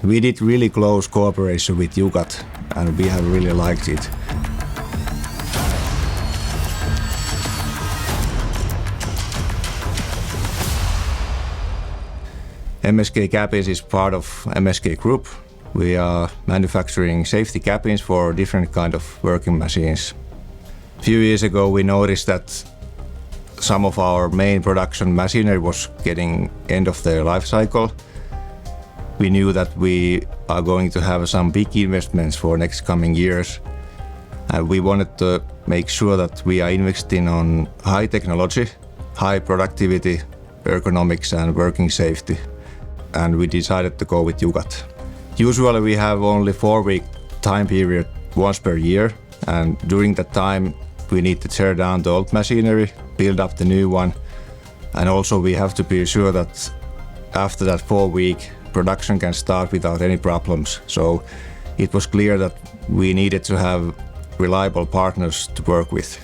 We did really close cooperation with Jucat, and we have really liked it. MSK Cabins is part of MSK Group. We are manufacturing safety cabins for different kind of working machines. A few years ago we noticed that some of our main production machinery was getting end of their life cycle. We knew that we are going to have some big investments for next coming years. And we wanted to make sure that we are investing on high technology, high productivity, ergonomics and working safety. And we decided to go with Jucat. Usually we have only 4-week time period once per year, and during that time we need to tear down the old machinery, build up the new one, and also we have to be sure that after that 4-week production can start without any problems. So it was clear that we needed to have reliable partners to work with.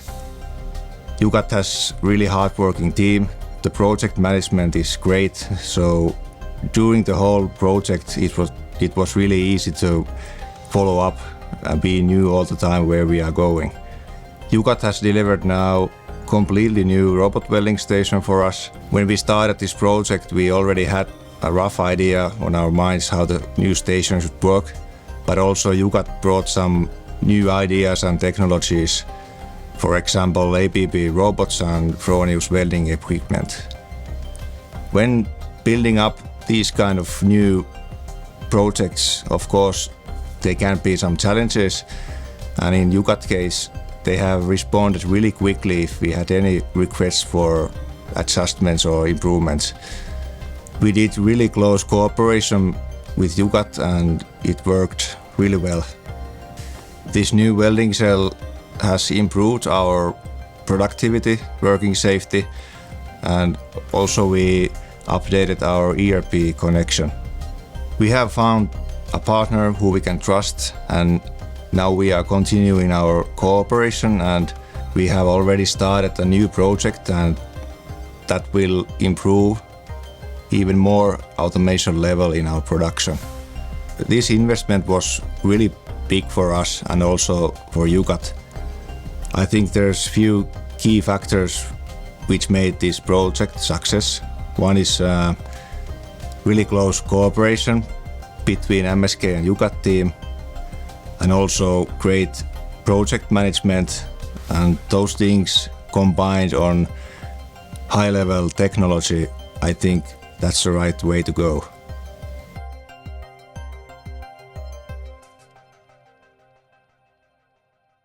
Jucat has really hard-working team. The project management is great, so during the whole project it was really easy to follow up and be new all the time where we are going. Jucat has delivered now completely new robot welding station for us. When we started this project, we already had a rough idea on our minds how the new station should work, but also Jucat brought some new ideas and technologies, for example ABB robots and Fronius welding equipment. When building up these kind of new projects, of course, there can be some challenges, and in Jucat case, they have responded really quickly if we had any requests for adjustments or improvements. We did really close cooperation with Jucat and it worked really well. This new welding cell has improved our productivity, working safety, and also we updated our ERP connection. We have found a partner who we can trust, and now we are continuing our cooperation, and we have already started a new project, and that will improve even more automation level in our production. This investment was really big for us and also for Jucat. I think there's few key factors which made this project success. One is really close cooperation between MSK and Jucat team, and also great project management, and those things combined on high-level technology. I think that's the right way to go.